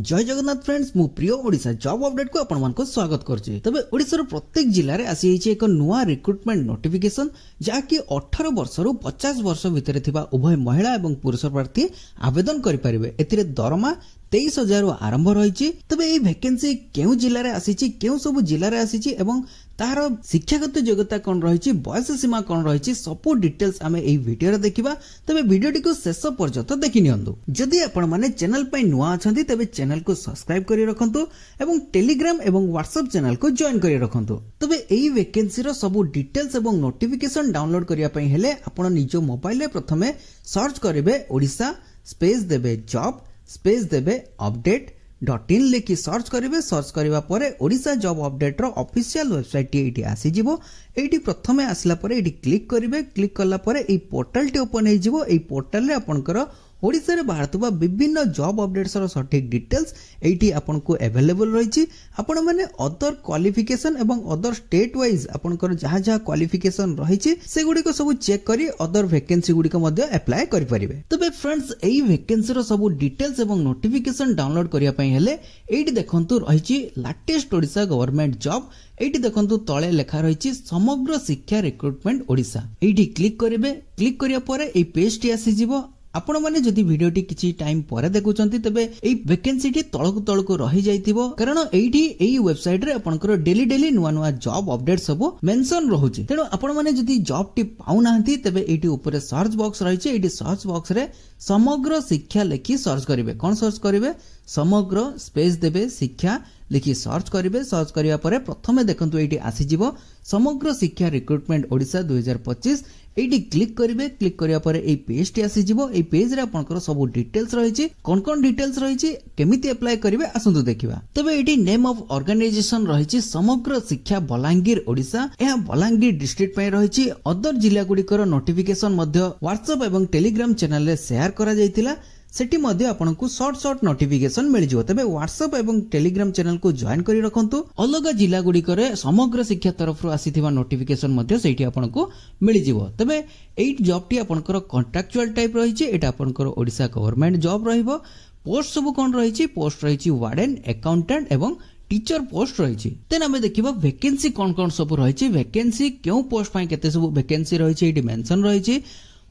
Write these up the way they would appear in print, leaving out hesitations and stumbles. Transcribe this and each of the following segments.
जय जगन्नाथ फ्रेंड्स मु प्रिय ओडिशा जॉब अपडेट को आपण मानको स्वागत करछि। तबे ओडिसा रो प्रत्येक जिल्ला रे आसी छि एक नुवा रिक्रुटमेंट नोटिफिकेशन जाकी 18 वर्ष रु 50 वर्ष भितर थिबा उभय महिला एवं पुरुष प्रार्थी आवेदन करि परिबे। एतिरे दरमा 23,000 आरंभ रही। तबे ए वैकेंसी केउ जिल्ला रे आसी छि, केउ सब जिल्ला रे आसी छि एवं तार शिक्षागत योग्यता कौन रही, बयस सीमा कौन रही, सब डिटेल्स आम ए वीडियो रे देखिबा। तबे वीडियोटी को शेष पर्यंत देखि नियंतु। जदि आपण माने चैनल पय नुवा अछंती तबे चैनल को सब्सक्राइब करि रखंतु एवं टेलीग्राम एवं व्हाट्सएप चैनल को जॉइन करि रखंतु। तबे एई वैकेंसी रो सब डिटेल्स एवं नोटिफिकेशन डाउनलोड करिया पय हेले आपण निजो मोबाइल रे प्रथमे सर्च करिवे ओडिशा स्पेस देबे जॉब स्पेस देबे update.in लेखि सर्च करिवे। सर्च करिवा परे ओडिशा जॉब अपडेट रो ऑफिशियल वेबसाइट एटी आसी जिवो। एटी प्रथमे आसला परे एटी क्लिक करिवे। क्लिक करला परे ए पोर्टल टी ओपन हे जिवो। ए पोर्टल रे आपनकर ओडिसा रे बाहरतुबा विभिन्न जॉब अपडेट्स रो सटीक डिटेल्स एटी आपनको अवेलेबल रहिछि। आपण माने अदर क्वालिफिकेशन एवं अदर स्टेट वाइज आपनकर जहा जहा क्वालिफिकेशन रहिछि से गुडी को सब चेक करी अदर वैकेंसी गुडी को मध्ये अप्लाई करि परिबे। तबे फ्रेंड्स एई वैकेंसी रो सब डिटेल्स एवं नोटिफिकेशन डाउनलोड करिया पय हेले एटी देखंतु रहिछि लेटेस्ट ओडिसा गवर्नमेंट जॉब। एटी देखंतु तळे लेखा रहिछि समग्र शिक्षा रिक्रुटमेंट ओडिसा। एटी क्लिक करिवे। क्लिक करिया परे ए पेज टी आसी जिवो। आपण माने जदि वीडियोटी किछि टाइम परे देखुचंती तबे एई वैकेंसी टी तळकु रहि जाइतिबो, कारण एइठी एई वेबसाइट रे आपनकर डेली नुवा नुवा जॉब अपडेट सब मेंशन रहउची। तेनो आपण माने जदि जॉब टी पाउ नाहंती तबे एइठी ऊपर सर्च बॉक्स रहिछि। एइठी सर्च बॉक्स रे समग्र शिक्षा लेखि सर्च करिवे। कोन सर्च करिवे? समग्र स्पेस देबे शिक्षा लिखि सर्च करिवे। सर्च करिया परे प्रथमे देखंतु एइठी आसी जिवो समग्र शिक्षा रिक्रुटमेंट ओडिशा 2025। एइठी क्लिक करिवे। क्लिक करिया परे ए पेज टी आसी जिवो। ए पेज रे आपनकर सब डिटेल्स रहिछि। कोन डिटेल्स रहिछि, केमिति अप्लाई करिवे आसंतु देखिबा। तबे एइठी नेम ऑफ ऑर्गेनाइजेशन रहिछि समग्र शिक्षा बलांगीर ओडिशा। एहा बलांगीर डिस्ट्रिक्ट पय रहिछि। अदर जिल्ला गुडीकर नोटिफिकेशन मध्ये व्हाट्सएप एवं टेलीग्राम चैनल रे शेयर करा जायतिला। सेठी मध्ये आपनकु शॉर्ट नोटिफिकेशन मिल जिवो। तबे व्हाट्सएप एवं टेलीग्राम चैनल को जॉइन करि रखंतु। अलग जिल्ला गुडी करे समग्र शिक्षा तरफ आसीथिबा नोटिफिकेशन मध्ये सेठी आपनकु मिल जिवो। तबे 8 जॉब टी आपनकर कॉन्ट्रैक्चुअल टाइप रहिछि। एटा आपनकर ओडिशा गवर्नमेंट जॉब रहिबो। पोस्ट सब कोन रहिछि? पोस्ट रहिछि वार्डन, अकाउंटेंट एवं टीचर पोस्ट रहिछि। तेन हमें देखिबा वैकेंसी कोन सब रहिछि। वैकेंसी केउ पोस्ट पय केते सब वैकेंसी रहिछि एटी मेंशन रहिछि।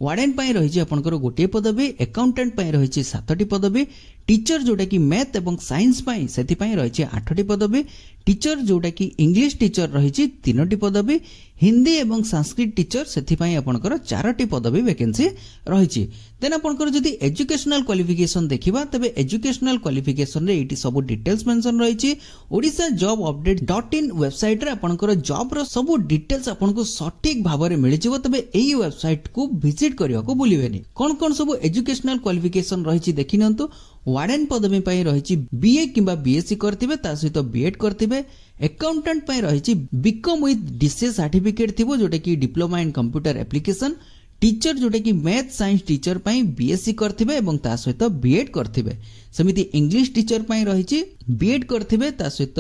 वार्डन पय रहिछि आपनकर गोटे पदवी, अकाउंटेंट पय रहिछि 7टी पदवी, टीचर जोटा कि मैथ एवं साइंस पय सेति पय रहिछि 8टी पदवी, टीचर जोटा कि इंग्लिश टीचर रहिछि 3टी पदवी, हिंदी एवं संस्कृत टीचर सेति पय आपनकर 4टी पदवी वैकेंसी रहिछि। देन आपनकर जदि एजुकेशनल क्वालिफिकेशन देखिबा तबे एजुकेशनल क्वालिफिकेशन रे एटी सब डिटेल्स मेंशन रहिछि। ओडिशा जॉब अपडेट.in वेबसाइट रे आपनकर जॉब रो सब डिटेल्स आपनको सटीक भाव रे मिलि जिवो। तबे एई वेबसाइट को विजिट करिया को भूलिबेनी। कोन सब एजुकेशनल क्वालिफिकेशन रहिछि देखि नंतु। वार्डन पदवी पय रहिछि बीए किबा बीएससी करथिबे, ता सहित बीएड करथिबे। अकाउंटेंट पय रहिछि बीकॉम विथ डीसीए सर्टिफिकेट थिबो जोटा कि diploma in computer application. Teacher जोटा कि मैथ साइंस टीचर पय बीएससी करथिबे एवं ता सहित बीएड करथिबे। समिति इंग्लिश टीचर पय रहिछि बीएड करथिबे, ता सहित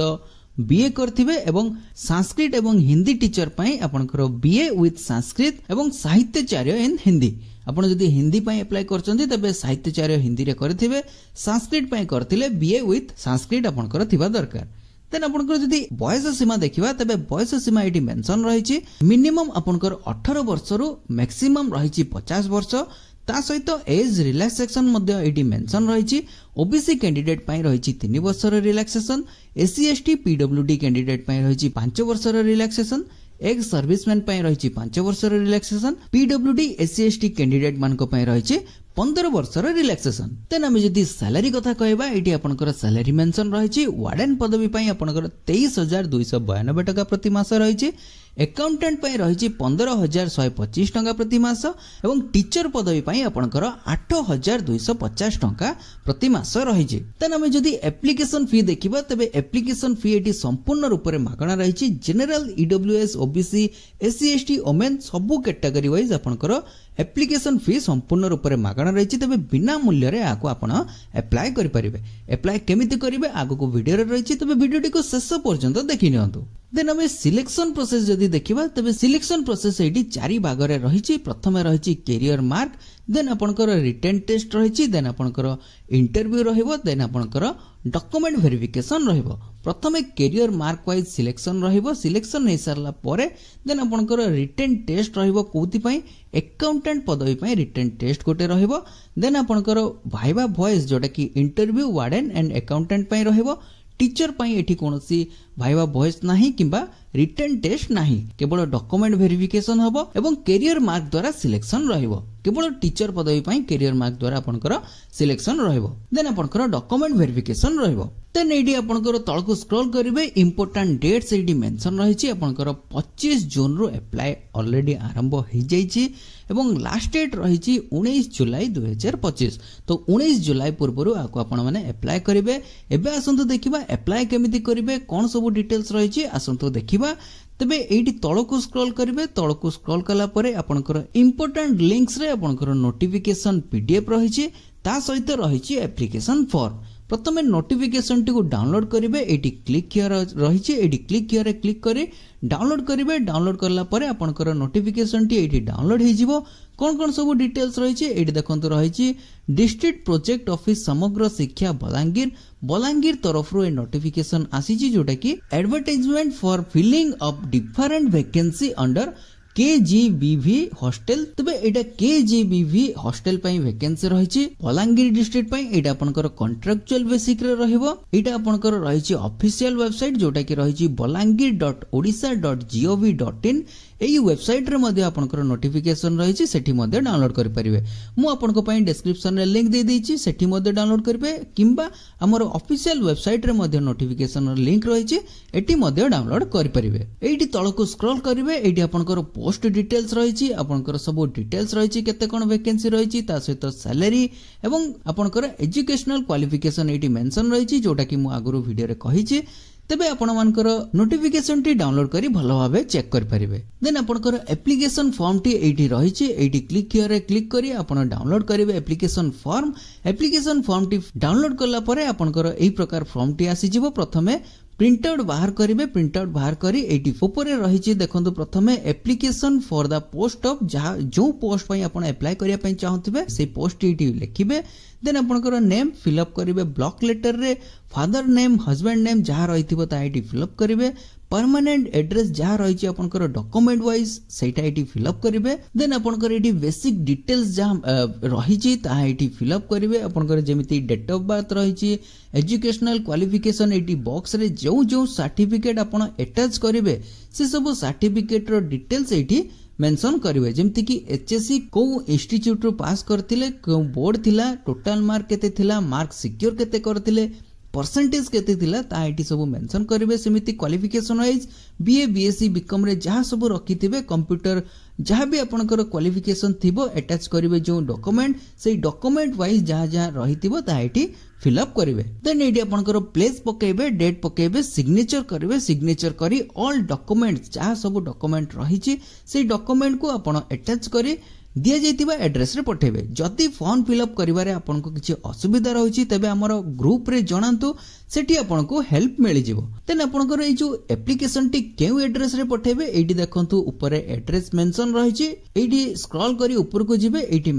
बीए करथिबे एवं संस्कृत एवं हिंदी टीचर पय आपनकर बीए विथ संस्कृत एवं साहित्याचार्य इन हिंदी। आपण जदि हिंदी पय अप्लाई करचंती तबे साहित्याचार्य हिंदी रे करथिबे। संस्कृत पय करथिले बीए विथ संस्कृत आपनकर थिबा दरकार। देन आपनकर जदि बयस सीमा देखिबा तबे बयस सीमा एटी मेंशन रहिछि। मिनिमम आपनकर 18 वर्ष रु मैक्सिमम रहिछि 50 वर्ष। ता सहित एज रिलैक्सेशन मध्ये एटी मेंशन रहिछि। ओबीसी कैंडिडेट पय रहिछि 3 वर्ष रे relaxation. SC ST PWD candidate पय रहिछि 5 वर्ष रे रिलैक्सेशन। एक सर्विसमैन पय रहिछि 5 वर्ष रे relaxation. PWD SC ST candidate मानको पय रहिछि 15 वर्ष रे रिलैक्सेशन। तेन हम जदि सैलरी कथा कहबा एटी आपनकर सैलरी मेंशन रहिछि। वार्डन पदवी पय आपनकर 23,292 टका प्रति मास रहिछि। अकाउंटेंट पय रहिछि 15,125 टका प्रति मास एवं टीचर पदवी पय आपनकर 8,250 टका प्रति मास रहिछि। तेन हम जदि एप्लीकेशन फी देखिबा तबे एप्लीकेशन फी एटी संपूर्ण रूप रे मागणा रहिछि। General EWS OBC SC ST women सबु कैटेगरी वाइज आपनकर एप्लीकेशन फी संपूर्ण रूप रे मागणा रहिछि। तबे बिना मूल्य रे आको आपण अप्लाई करि परिबे। अप्लाई केमिति करिवे आगो को वीडियो रे रहिछि। तबे वीडियोटी को शेष पर्यंत देखि नियंतु। देन आम सिलेक्शन प्रोसेस जदि देखिबा तबे सिलेक्शन प्रोसेस एटी 4 भाग रे रहिछि। प्रथमे रहिछि कैरियर मार्क, देन आपनकर रिटन टेस्ट रहिछि, देन आपनकर इंटरव्यू रहिबो, देन आपनकर डॉक्यूमेंट वेरिफिकेशन रहिबो। प्रथमे कैरियर मार्क वाइज सिलेक्शन रहिबो। सिलेक्शन हे सरला परे देन आपनकर रिटन टेस्ट रहिबो। कोथि पई अकाउंटेंट पदवी पई रिटन टेस्ट गोटे रहिबो। देन आपनकर भाइबा वॉइस जोटा कि इंटरव्यू वार्डन एंड अकाउंटेंट पई रहिबो। टीचर पई एठी कोनोसी भाइबा वॉइस नाही किंबा रिटन टेस्ट नाही, केवल डॉक्यूमेंट वेरिफिकेशन हबो एवं कैरियर मार्क द्वारा सिलेक्शन रहिबो। केवल टीचर पदवी पई कैरियर मार्क द्वारा आपनकर सिलेक्शन रहिबो। देन आपनकर डॉक्यूमेंट वेरिफिकेशन रहिबो। देन एडी आपनकर तळको स्क्रॉल करिवे, इंपोर्टेंट डेट्स एडी मेंशन रहिछि। आपनकर 25 जून रो अप्लाई ऑलरेडी आरंभ हो जाइछि एवं लास्ट डेट रहिछि 19 जुलाई 2025। तो 19 जुलाई पूर्वरु आको आपण माने अप्लाई करिवे। एबे आसंतु देखिबा अप्लाई केमिति करिवे, कोन सब डिटेल्स रहिछि आसंतु देखिबा। तबे एठी तळको स्क्रॉल करिवे। तळको स्क्रॉल कला परे आपनकर इंपोर्टेंट लिंक्स रे आपनकर नोटिफिकेशन पीडीएफ रहिछि, ता सहित रहिछि एप्लीकेशन फॉर्म। प्रथमे नोटिफिकेशन टी को डाउनलोड करिवे। एटी क्लिक हियर रहिछि, एटी क्लिक हियर रे क्लिक करी डाउनलोड करिवे। डाउनलोड करला परे आपनकर नोटिफिकेशन टी एटी डाउनलोड हे जिवो। कोन कोन सब डिटेल्स रहिछि एटी देखंतु रहिछि। District project office Samagra Shiksha Balangir तरफ रो ए नोटिफिकेशन आसीछि, जोटा कि advertisement for filling up different vacancy under KGBV hostel. तबे एटा केजीबीवी हॉस्टल पई वैकेंसी रहिछि। बलांगीर डिस्ट्रिक्ट पई एटा आपनकर कॉन्ट्रैक्चुअल बेसिक रे रहिबो। एटा आपनकर रहिछि ऑफिशियल वेबसाइट, जोटा कि रहिछि balangir.odisha.gov.in। एई वेबसाइट रे मध्ये आपनकर नोटिफिकेशन रहिछि, सेठी मध्ये डाउनलोड करि परिबे। मु आपनको पई डिस्क्रिप्शन रे लिंक दे दैछि, सेठी मध्ये डाउनलोड करिवे किंबा हमर ऑफिशियल वेबसाइट रे मध्ये नोटिफिकेशन रे लिंक रहिछि, एठी मध्ये डाउनलोड करि परिबे। एठी तळको स्क्रॉल करिवे। एठी आपनकर पोस्ट डिटेल्स रहिछि, आपनकर सब डिटेल्स रहिछि, केते कोन वैकेंसी रहिछि, ता सहित सैलरी एवं आपनकर एजुकेशनल क्वालिफिकेशन एठी मेंशन रहिछि, जोटा कि मु आगुरो वीडियो रे कहिछि। तेबे आपण मानकर नोटिफिकेशन टी डाउनलोड करी भलो भाबे चेक कर परिबे। देन आपनकर एप्लीकेशन फॉर्म टी एठी रहिछि, एठी क्लिक हियर रे क्लिक करी आपण डाउनलोड करिवे application form. Application form T download करला परे आपनकर एही प्रकार फॉर्म टी आसी जिवो। प्रथमे प्रिंट आउट बाहर करिवे। प्रिंट आउट बाहर करी एठी ऊपर रहिछि देखंतु प्रथमे application for the post of जो पोस्ट पई आपण अप्लाई करिया पई चाहथिबे से पोस्ट एठी लिखिबे। देन आपनकर नेम फिलअप करिवे। ब्लॉक लेटर रे फादर नेम हस्बैंड नेम जहा रहिथिबो ता एठी फिलअप करिवे। परमानेंट एड्रेस जहा रहिछि आपनकर डॉक्यूमेंट वाइज सेटा एठी फिलअप करिवे। देन आपनकर एठी बेसिक डिटेल्स जहा रहिछि ता एठी फिलअप करिवे। आपनकर जेमिति डेट ऑफ बर्थ रहिछि, एजुकेशनल क्वालिफिकेशन एठी बॉक्स रे जो सर्टिफिकेट आपण अटैच करिवे से सब सर्टिफिकेट रो डिटेल्स एठी मेंशन करिवे। जेमति कि एचएससी को इंस्टीट्यूट रो पास करथिले, को बोर्ड थिला, टोटल मार्क केते थिला, मार्क सिक्योर केते करथिले, परसेंटेज केते थिला, ता एटी सब मेंशन करिवे। सेमिति qualification wise BA BSc BCom रे जहा सब रखिथिबे, कंप्यूटर जहा भी आपनकर क्वालिफिकेशन थिबो अटैच करिवे। जो डॉक्यूमेंट से डॉक्यूमेंट वाइज जहा जहा रहिथिबो ता एटी फिलअप करिवे। देन एटी आपनकर प्लेस पकेबे, डेट पकेबे, सिग्नेचर करिवे। सिग्नेचर करी ऑल डॉक्यूमेंट्स जहा सब डॉक्यूमेंट रहिछि से डॉक्यूमेंट को आपण अटैच करी दिया जाइतिबा एड्रेस रे पठेबे। जदि फॉर्म फिलअप करिवारे आपनको किछि असुविधा रहिछि तबे हमर ग्रुप रे जणांतु, सेठी आपनको हेल्प मिलि जिवो। देन आपनकर ए जो एप्लीकेशन टी केउ एड्रेस रे पठेबे एठी देखंतु ऊपर एड्रेस मेंशन रहिछि। एठी स्क्रॉल करी ऊपर को जिवे, एठी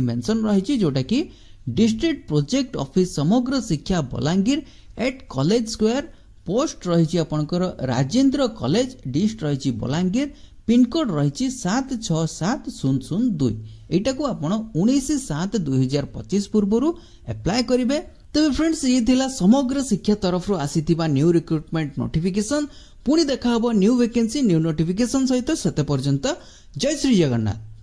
मेंशन रहिछि जोटा कि district project office Samagra Shiksha Balangir at college square. Post रहिछि आपनकर राजेंद्र कॉलेज, डिस्ट रहिछि बलांगीर, पिनकोड रहिछि 767002। एटा को आपण 19/7/2025 पूर्वरु अप्लाई करिवे। तबे फ्रेंड्स ये थिला समग्र शिक्षा तरफ रो आसीथिबा न्यू रिक्रुटमेंट नोटिफिकेशन। पुणी देखा हबो न्यू वैकेंसी न्यू नोटिफिकेशन सहित। सेते पर्यंत जय श्री जगन्नाथ।